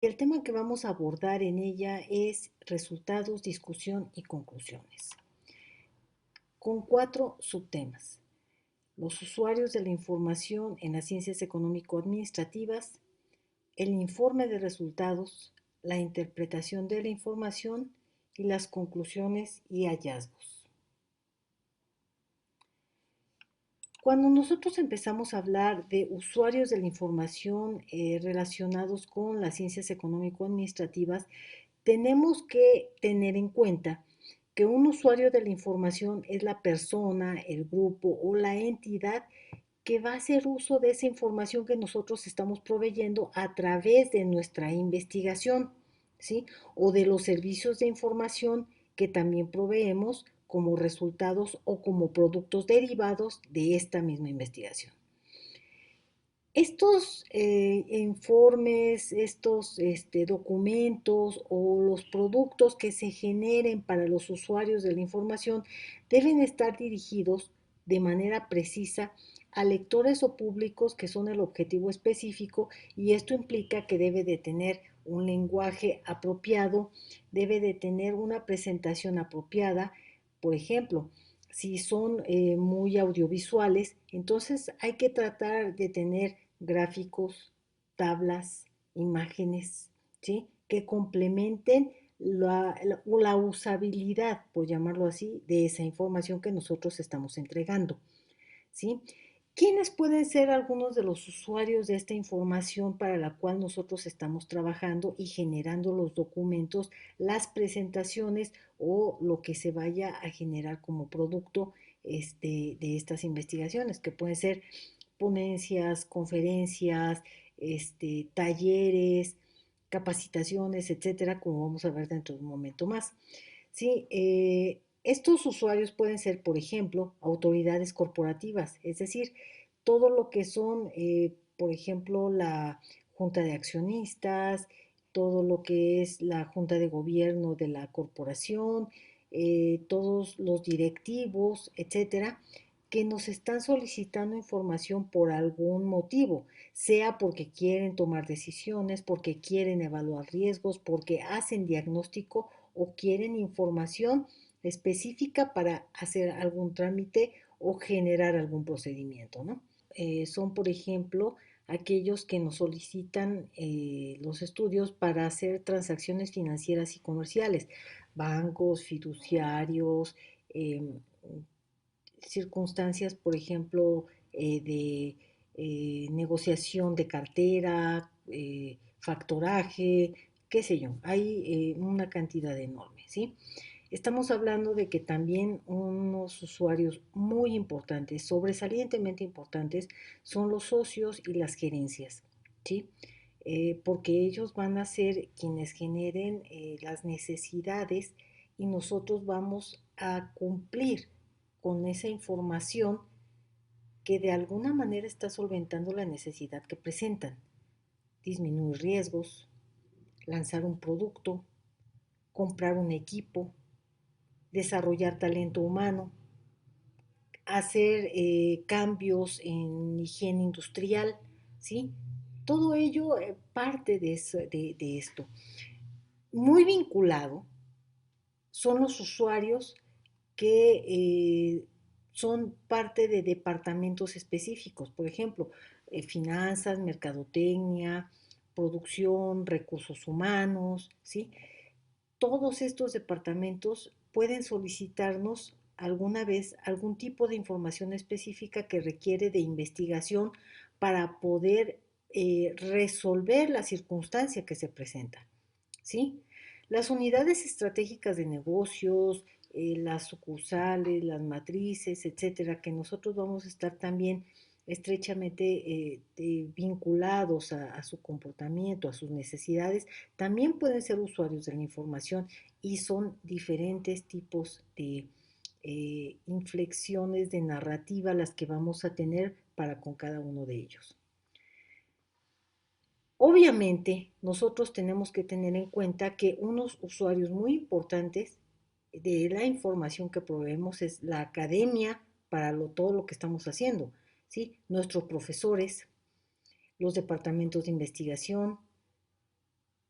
El tema que vamos a abordar en ella es resultados, discusión y conclusiones, con 4 subtemas. Los usuarios de la información en las ciencias económico-administrativas, el informe de resultados, la interpretación de la información y las conclusiones y hallazgos. Cuando nosotros empezamos a hablar de usuarios de la información relacionados con las ciencias económico-administrativas, tenemos que tener en cuenta que un usuario de la información es la persona, el grupo o la entidad que va a hacer uso de esa información que nosotros estamos proveyendo a través de nuestra investigación, ¿sí? O de los servicios de información que también proveemos como resultados o como productos derivados de esta misma investigación. Estos informes, estos documentos o los productos que se generen para los usuarios de la información deben estar dirigidos de manera precisa a lectores o públicos que son el objetivo específico, y esto implica que debe de tener un lenguaje apropiado, debe de tener una presentación apropiada. Por ejemplo, si son muy audiovisuales, entonces hay que tratar de tener gráficos, tablas, imágenes, ¿sí? Que complementen la usabilidad, por llamarlo así, de esa información que nosotros estamos entregando, ¿sí? ¿Quiénes pueden ser algunos de los usuarios de esta información para la cual nosotros estamos trabajando y generando los documentos, las presentaciones o lo que se vaya a generar como producto de estas investigaciones, que pueden ser ponencias, conferencias, talleres, capacitaciones, etcétera, como vamos a ver dentro de un momento más? Sí, estos usuarios pueden ser, por ejemplo, autoridades corporativas, es decir, todo lo que son, por ejemplo, la junta de accionistas, todo lo que es la junta de gobierno de la corporación, todos los directivos, etcétera, que nos están solicitando información por algún motivo, sea porque quieren tomar decisiones, porque quieren evaluar riesgos, porque hacen diagnóstico o quieren información específica para hacer algún trámite o generar algún procedimiento, ¿no? Son, por ejemplo, aquellos que nos solicitan los estudios para hacer transacciones financieras y comerciales, bancos, fiduciarios, eh, circunstancias, por ejemplo, de negociación de cartera, factoraje, qué sé yo, hay una cantidad enorme, ¿sí? Estamos hablando de que también unos usuarios muy importantes, sobresalientemente importantes, son los socios y las gerencias, ¿sí? Porque ellos van a ser quienes generen las necesidades y nosotros vamos a cumplir con esa información que de alguna manera está solventando la necesidad que presentan. Disminuir riesgos, lanzar un producto, comprar un equipo, desarrollar talento humano, hacer cambios en higiene industrial, ¿sí? Todo ello parte de esto. Muy vinculado son los usuarios que son parte de departamentos específicos, por ejemplo, finanzas, mercadotecnia, producción, recursos humanos, ¿sí? Todos estos departamentos pueden solicitarnos alguna vez algún tipo de información específica que requiere de investigación para poder resolver la circunstancia que se presenta, ¿sí? Las unidades estratégicas de negocios, las sucursales, las matrices, etcétera, que nosotros vamos a estar también estrechamente vinculados a su comportamiento, a sus necesidades, también pueden ser usuarios de la información, y son diferentes tipos de inflexiones de narrativa las que vamos a tener para con cada uno de ellos. Obviamente, nosotros tenemos que tener en cuenta que unos usuarios muy importantes de la información que proveemos es la academia para todo lo que estamos haciendo, ¿sí? Nuestros profesores, los departamentos de investigación,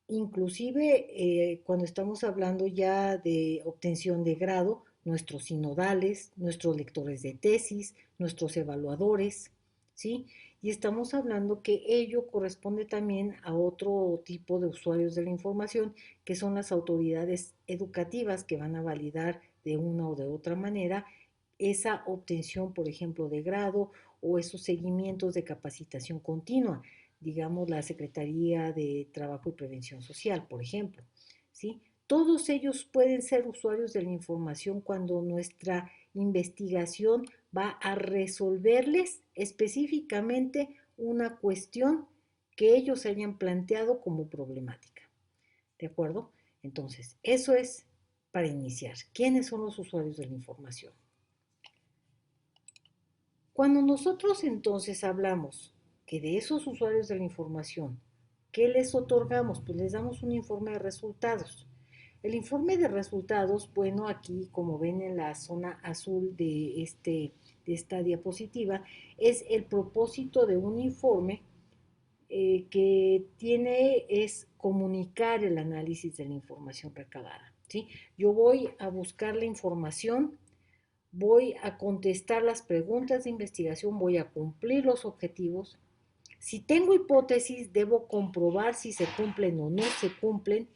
Inclusive cuando estamos hablando ya de obtención de grado, nuestros sinodales, nuestros lectores de tesis, nuestros evaluadores, ¿sí? Y estamos hablando que ello corresponde también a otro tipo de usuarios de la información, que son las autoridades educativas que van a validar de una o de otra manera esa obtención, por ejemplo, de grado o esos seguimientos de capacitación continua, digamos la Secretaría de Trabajo y Prevención Social, por ejemplo, ¿sí? Todos ellos pueden ser usuarios de la información cuando nuestra investigación va a resolverles específicamente una cuestión que ellos hayan planteado como problemática. ¿De acuerdo? Entonces, eso es para iniciar. ¿Quiénes son los usuarios de la información? Cuando nosotros entonces hablamos que de esos usuarios de la información, ¿qué les otorgamos? Pues les damos un informe de resultados. El informe de resultados, bueno, aquí como ven en la zona azul de esta diapositiva, es el propósito de un informe que tiene es comunicar el análisis de la información recabada. ¿Sí? Yo voy a buscar la información, voy a contestar las preguntas de investigación, voy a cumplir los objetivos. Si tengo hipótesis, debo comprobar si se cumplen o no se cumplen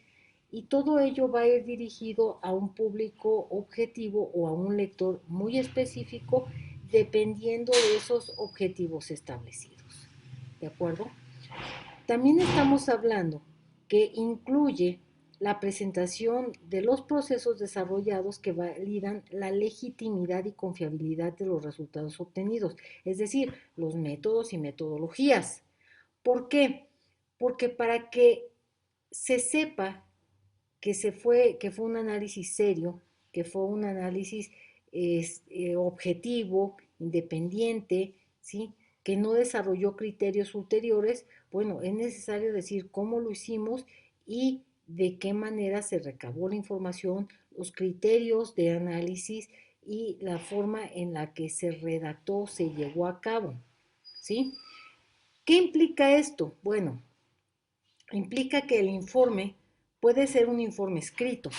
y todo ello va a ir dirigido a un público objetivo o a un lector muy específico dependiendo de esos objetivos establecidos. ¿De acuerdo? También estamos hablando que incluye la presentación de los procesos desarrollados que validan la legitimidad y confiabilidad de los resultados obtenidos, es decir, los métodos y metodologías. ¿Por qué? Porque para que se sepa que fue un análisis serio, que fue un análisis objetivo, independiente, ¿sí? Que no desarrolló criterios ulteriores, bueno, es necesario decir cómo lo hicimos y de qué manera se recabó la información, los criterios de análisis y la forma en la que se redactó, se llevó a cabo, ¿sí? ¿Qué implica esto? Bueno, implica que el informe puede ser un informe escrito,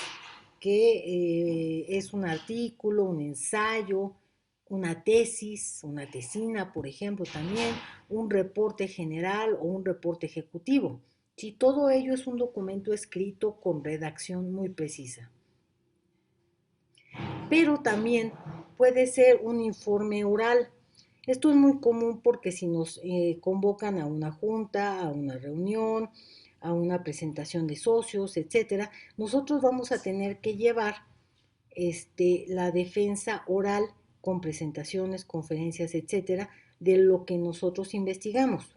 que es un artículo, un ensayo, una tesis, una tesina, por ejemplo, también, un reporte general o un reporte ejecutivo. Si todo ello es un documento escrito con redacción muy precisa. Pero también puede ser un informe oral. Esto es muy común porque si nos convocan a una junta, a una reunión, a una presentación de socios, etcétera, nosotros vamos a tener que llevar la defensa oral con presentaciones, conferencias, etcétera, de lo que nosotros investigamos.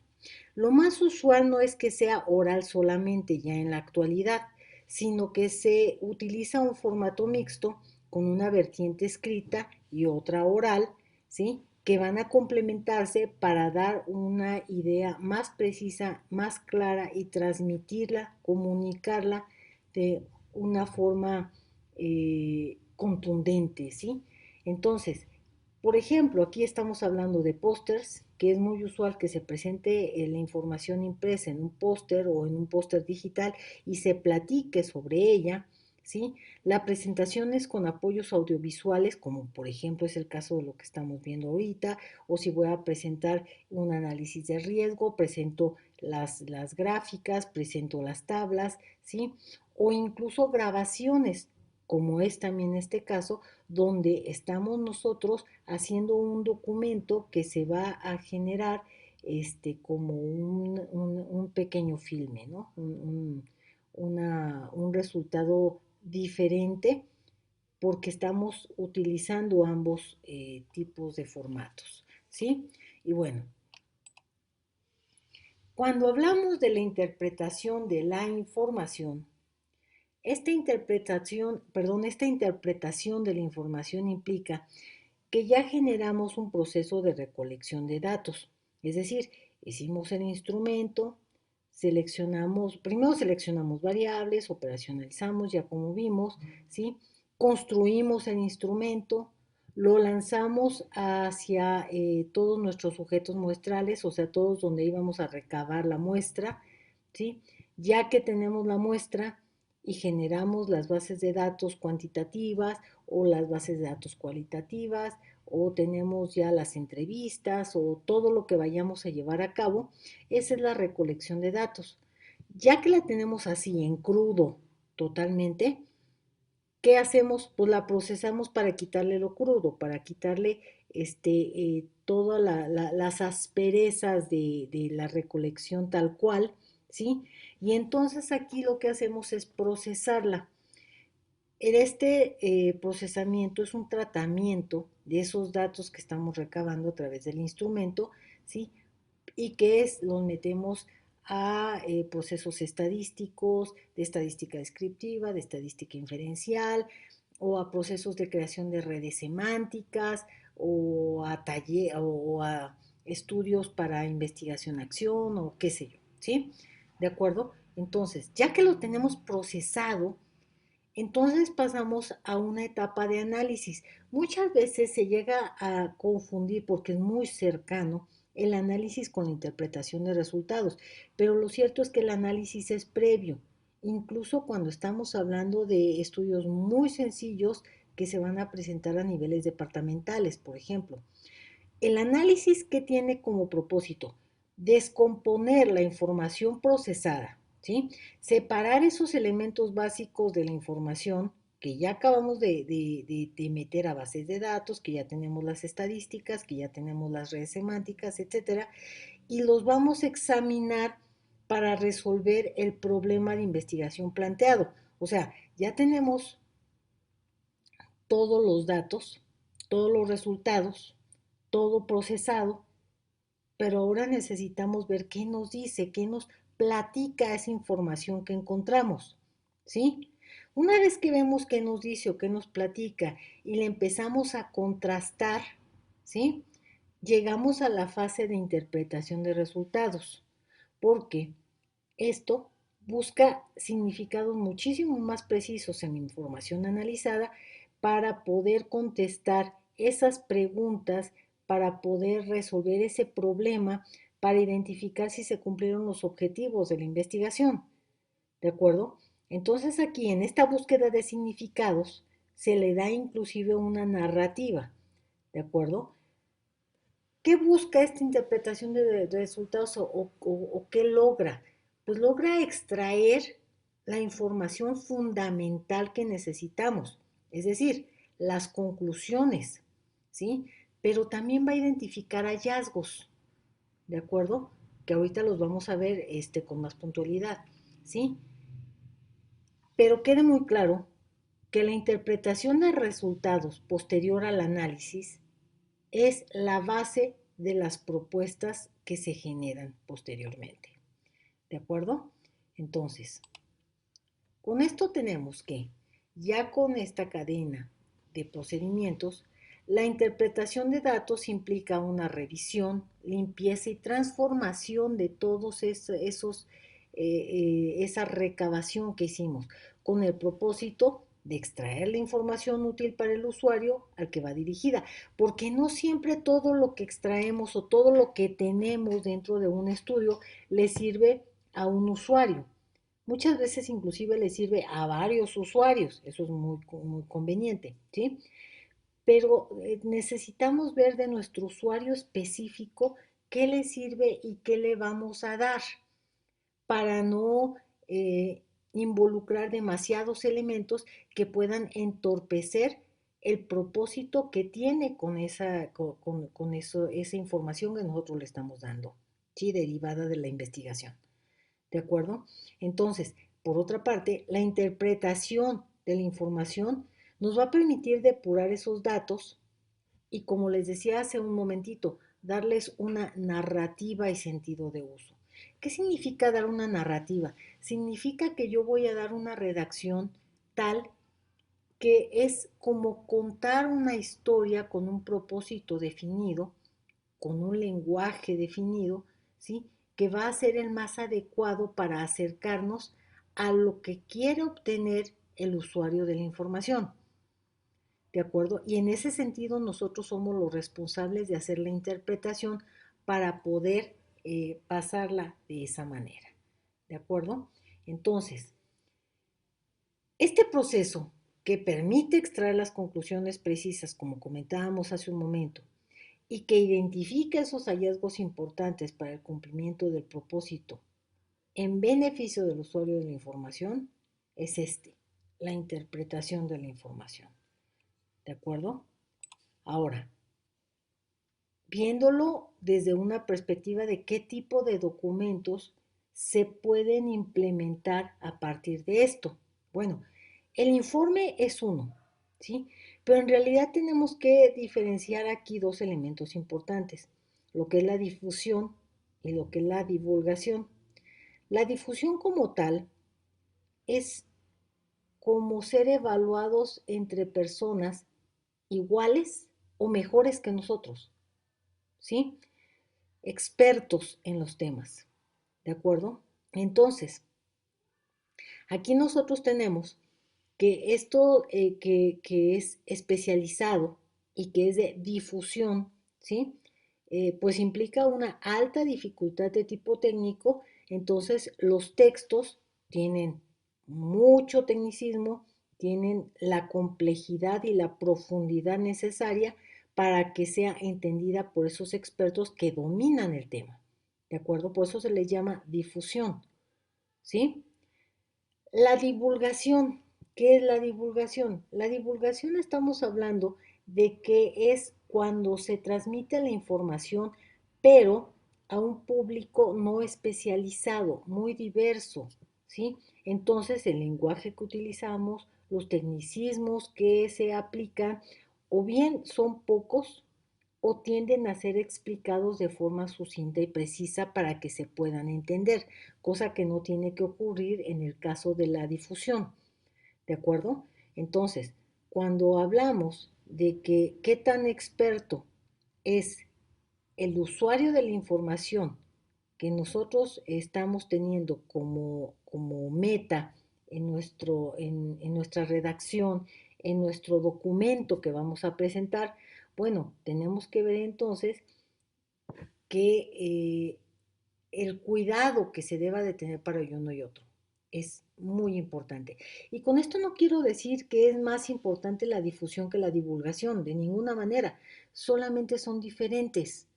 Lo más usual no es que sea oral solamente ya en la actualidad, sino que se utiliza un formato mixto con una vertiente escrita y otra oral, ¿sí? Que van a complementarse para dar una idea más precisa, más clara y transmitirla, comunicarla de una forma contundente, ¿sí? Entonces, por ejemplo, aquí estamos hablando de pósters, que es muy usual que se presente la información impresa en un póster o en un póster digital y se platique sobre ella, ¿sí? La presentación es con apoyos audiovisuales, como por ejemplo es el caso de lo que estamos viendo ahorita, o si voy a presentar un análisis de riesgo, presento las gráficas, presento las tablas, ¿sí? O incluso grabaciones, como es también este caso, donde estamos nosotros haciendo un documento que se va a generar como un pequeño filme, ¿no? Un resultado diferente porque estamos utilizando ambos tipos de formatos, ¿sí? Y bueno, cuando hablamos de la interpretación de la información, esta interpretación de la información implica que ya generamos un proceso de recolección de datos. Es decir, hicimos el instrumento, primero seleccionamos variables, operacionalizamos, ya como vimos, ¿sí? Construimos el instrumento, lo lanzamos hacia todos nuestros sujetos muestrales, o sea, todos donde íbamos a recabar la muestra, ¿sí? Ya que tenemos la muestra y generamos las bases de datos cuantitativas o las bases de datos cualitativas, o tenemos ya las entrevistas o todo lo que vayamos a llevar a cabo, esa es la recolección de datos. Ya que la tenemos así en crudo totalmente, ¿qué hacemos? Pues la procesamos para quitarle lo crudo, para quitarle todas las asperezas de la recolección tal cual, ¿sí? Y entonces aquí lo que hacemos es procesarla. Procesamiento es un tratamiento de esos datos que estamos recabando a través del instrumento, ¿sí? Y que los metemos a procesos estadísticos, de estadística descriptiva, de estadística inferencial, o a procesos de creación de redes semánticas, o a estudios para investigación-acción, o qué sé yo, ¿sí? ¿De acuerdo? Entonces, ya que lo tenemos procesado, entonces pasamos a una etapa de análisis. Muchas veces se llega a confundir porque es muy cercano el análisis con la interpretación de resultados, pero lo cierto es que el análisis es previo, incluso cuando estamos hablando de estudios muy sencillos que se van a presentar a niveles departamentales, por ejemplo. El análisis que tiene como propósito descomponer la información procesada, ¿sí? Separar esos elementos básicos de la información que ya acabamos de meter a bases de datos, que ya tenemos las estadísticas, que ya tenemos las redes semánticas, etcétera, y los vamos a examinar para resolver el problema de investigación planteado. O sea, ya tenemos todos los datos, todos los resultados, todo procesado, pero ahora necesitamos ver qué nos dice, qué nos platica esa información que encontramos, ¿sí? Una vez que vemos qué nos dice o qué nos platica y le empezamos a contrastar, ¿sí? Llegamos a la fase de interpretación de resultados, porque esto busca significados muchísimo más precisos en la información analizada para poder contestar esas preguntas, para poder resolver ese problema, para identificar si se cumplieron los objetivos de la investigación. ¿De acuerdo? Entonces aquí en esta búsqueda de significados se le da inclusive una narrativa. ¿De acuerdo? ¿Qué busca esta interpretación de resultados o qué logra? Pues logra extraer la información fundamental que necesitamos, es decir, las conclusiones, ¿sí? Pero también va a identificar hallazgos, ¿de acuerdo? Que ahorita los vamos a ver con más puntualidad, ¿sí? Pero quede muy claro que la interpretación de resultados posterior al análisis es la base de las propuestas que se generan posteriormente. ¿De acuerdo? Entonces, con esto tenemos que, ya con esta cadena de procedimientos, la interpretación de datos implica una revisión, limpieza y transformación de todos esa recabación que hicimos, con el propósito de extraer la información útil para el usuario al que va dirigida, porque no siempre todo lo que extraemos o todo lo que tenemos dentro de un estudio le sirve a un usuario. Muchas veces inclusive le sirve a varios usuarios, eso es muy conveniente, ¿sí? Pero necesitamos ver de nuestro usuario específico qué le sirve y qué le vamos a dar para no involucrar demasiados elementos que puedan entorpecer el propósito que tiene esa información que nosotros le estamos dando, ¿sí? Derivada de la investigación. ¿De acuerdo? Entonces, por otra parte, la interpretación de la información nos va a permitir depurar esos datos y, como les decía hace un momentito, darles una narrativa y sentido de uso. ¿Qué significa dar una narrativa? Significa que yo voy a dar una redacción tal que es como contar una historia con un propósito definido, con un lenguaje definido, ¿sí? Que va a ser el más adecuado para acercarnos a lo que quiere obtener el usuario de la información. ¿De acuerdo? Y en ese sentido nosotros somos los responsables de hacer la interpretación para poder pasarla de esa manera. ¿De acuerdo? Entonces, este proceso que permite extraer las conclusiones precisas, como comentábamos hace un momento, y que identifica esos hallazgos importantes para el cumplimiento del propósito en beneficio del usuario de la información, es la interpretación de la información. ¿De acuerdo? Ahora, viéndolo desde una perspectiva de qué tipo de documentos se pueden implementar a partir de esto. Bueno, el informe es uno, ¿sí? Pero en realidad tenemos que diferenciar aquí dos elementos importantes, lo que es la difusión y lo que es la divulgación. La difusión como tal es como ser evaluados entre personas iguales o mejores que nosotros, ¿sí? Expertos en los temas, ¿de acuerdo? Entonces, aquí nosotros tenemos que esto que es especializado y que es de difusión, ¿sí? Pues implica una alta dificultad de tipo técnico, entonces los textos tienen mucho tecnicismo, tienen la complejidad y la profundidad necesaria para que sea entendida por esos expertos que dominan el tema, ¿de acuerdo? Por eso se les llama difusión, ¿sí? La divulgación. ¿Qué es la divulgación? La divulgación estamos hablando de que es cuando se transmite la información, pero a un público no especializado, muy diverso, ¿sí? Entonces el lenguaje que utilizamos, los tecnicismos que se aplican, o bien son pocos o tienden a ser explicados de forma sucinta y precisa para que se puedan entender, cosa que no tiene que ocurrir en el caso de la difusión, ¿de acuerdo? Entonces, cuando hablamos de que qué tan experto es el usuario de la información que nosotros estamos teniendo como meta en nuestra redacción, en nuestro documento que vamos a presentar, bueno, tenemos que ver entonces que el cuidado que se deba de tener para uno y otro es muy importante. Y con esto no quiero decir que es más importante la difusión que la divulgación, de ninguna manera, solamente son diferentes.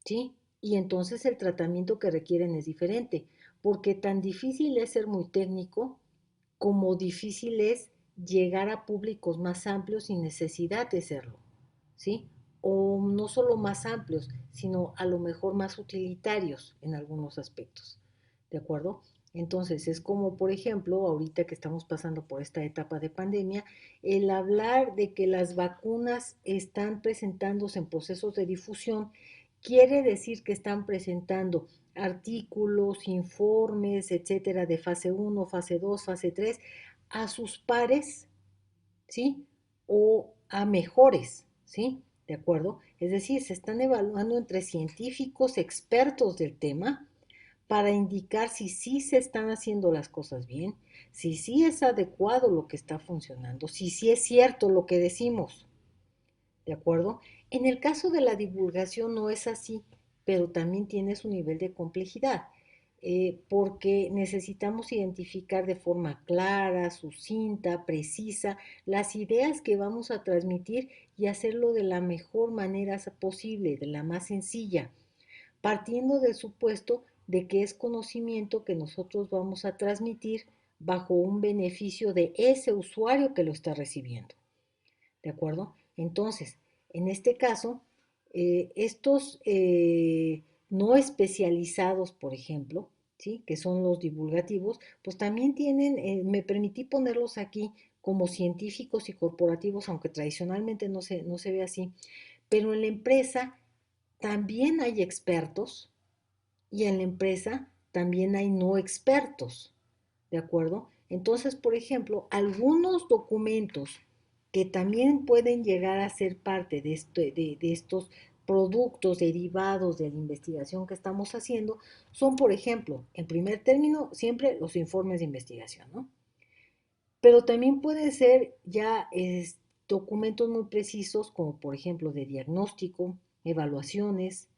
¿Sí? Y entonces el tratamiento que requieren es diferente, porque tan difícil es ser muy técnico como difícil es llegar a públicos más amplios sin necesidad de serlo, ¿sí? O no solo más amplios, sino a lo mejor más utilitarios en algunos aspectos, ¿de acuerdo? Entonces es como, por ejemplo, ahorita que estamos pasando por esta etapa de pandemia, el hablar de que las vacunas están presentándose en procesos de difusión quiere decir que están presentando artículos, informes, etcétera, de fase uno, fase 2, fase 3, a sus pares, ¿sí? O a mejores, ¿sí? ¿De acuerdo? Es decir, se están evaluando entre científicos expertos del tema para indicar si sí se están haciendo las cosas bien, si sí es adecuado lo que está funcionando, si sí es cierto lo que decimos. ¿De acuerdo? En el caso de la divulgación no es así, pero también tiene su nivel de complejidad, porque necesitamos identificar de forma clara, sucinta, precisa, las ideas que vamos a transmitir y hacerlo de la mejor manera posible, de la más sencilla, partiendo del supuesto de que es conocimiento que nosotros vamos a transmitir bajo un beneficio de ese usuario que lo está recibiendo. ¿De acuerdo? Entonces, en este caso, estos no especializados, por ejemplo, ¿sí? Que son los divulgativos, pues también tienen, me permití ponerlos aquí como científicos y corporativos, aunque tradicionalmente no se ve así, pero en la empresa también hay expertos y en la empresa también hay no expertos, ¿de acuerdo? Entonces, por ejemplo, algunos documentos que también pueden llegar a ser parte de estos productos derivados de la investigación que estamos haciendo son, por ejemplo, en primer término, siempre los informes de investigación, ¿no? Pero también pueden ser ya documentos muy precisos, como por ejemplo de diagnóstico, evaluaciones,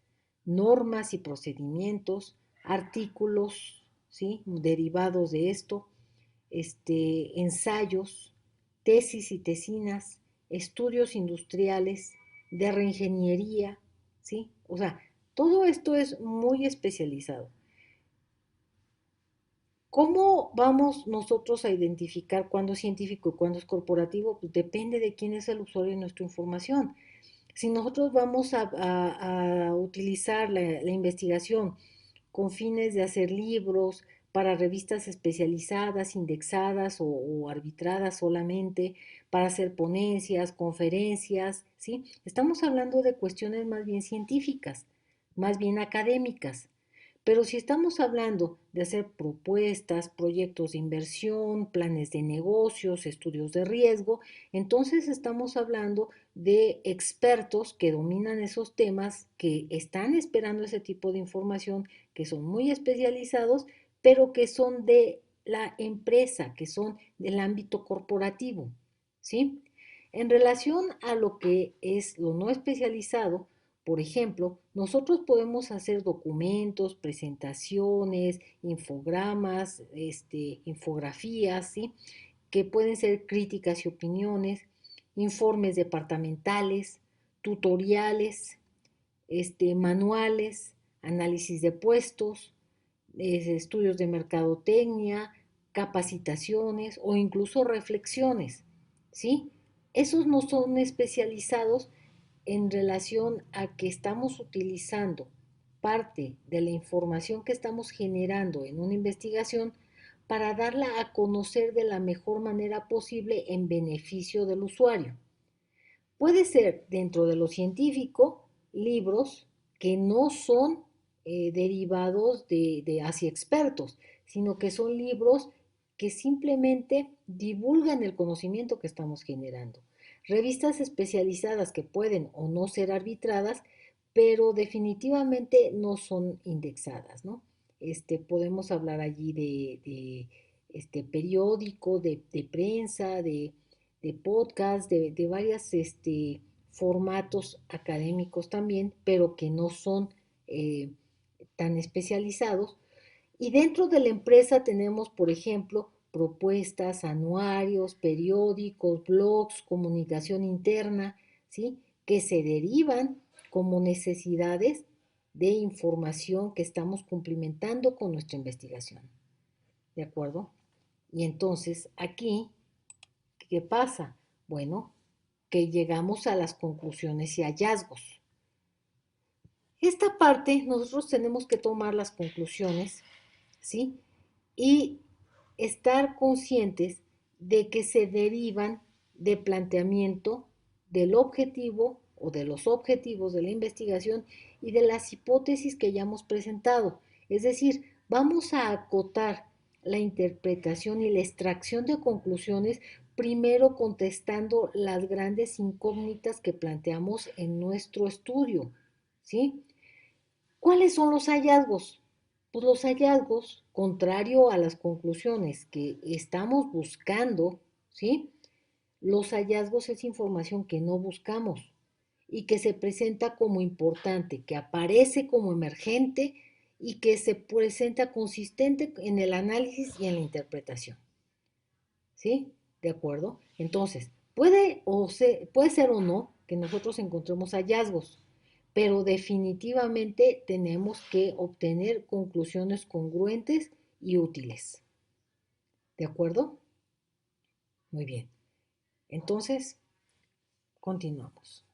normas y procedimientos, artículos, ¿sí? Derivados de esto, ensayos, tesis y tesinas, estudios industriales, de reingeniería, ¿sí? O sea, todo esto es muy especializado. ¿Cómo vamos nosotros a identificar cuándo es científico y cuándo es corporativo? Pues depende de quién es el usuario de nuestra información. Si nosotros vamos a utilizar la investigación con fines de hacer libros para revistas especializadas, indexadas o arbitradas solamente, para hacer ponencias, conferencias, ¿sí? Estamos hablando de cuestiones más bien científicas, más bien académicas. Pero si estamos hablando de hacer propuestas, proyectos de inversión, planes de negocios, estudios de riesgo, entonces estamos hablando de expertos que dominan esos temas, que están esperando ese tipo de información, que son muy especializados, pero que son de la empresa, que son del ámbito corporativo, ¿sí? En relación a lo que es lo no especializado, por ejemplo, nosotros podemos hacer documentos, presentaciones, infogramas, infografías, ¿sí? Que pueden ser críticas y opiniones, informes departamentales, tutoriales, manuales, análisis de puestos, estudios de mercadotecnia, capacitaciones o incluso reflexiones, ¿sí? Esos no son especializados en relación a que estamos utilizando parte de la información que estamos generando en una investigación para darla a conocer de la mejor manera posible en beneficio del usuario. Puede ser dentro de lo científico libros que no son derivados de hacia expertos, sino que son libros que simplemente divulgan el conocimiento que estamos generando. Revistas especializadas que pueden o no ser arbitradas, pero definitivamente no son indexadas, ¿no? Podemos hablar allí de periódico, de prensa, de podcast, de varios formatos académicos también, pero que no son eh, tan especializados. Y dentro de la empresa tenemos, por ejemplo, propuestas, anuarios, periódicos, blogs, comunicación interna, ¿sí? Que se derivan como necesidades de información que estamos cumplimentando con nuestra investigación. ¿De acuerdo? Y entonces aquí, ¿qué pasa? Bueno, que llegamos a las conclusiones y hallazgos. Esta parte nosotros tenemos que tomar las conclusiones, ¿sí? Y estar conscientes de que se derivan de planteamiento del objetivo o de los objetivos de la investigación y de las hipótesis que hayamos presentado. Es decir, vamos a acotar la interpretación y la extracción de conclusiones primero contestando las grandes incógnitas que planteamos en nuestro estudio, ¿sí? ¿Cuáles son los hallazgos? Pues los hallazgos, contrario a las conclusiones que estamos buscando, ¿sí? Los hallazgos es información que no buscamos y que se presenta como importante, que aparece como emergente y que se presenta consistente en el análisis y en la interpretación. ¿Sí? ¿De acuerdo? Entonces, puede ser o no que nosotros encontremos hallazgos, pero definitivamente tenemos que obtener conclusiones congruentes y útiles. ¿De acuerdo? Muy bien. Entonces, continuamos.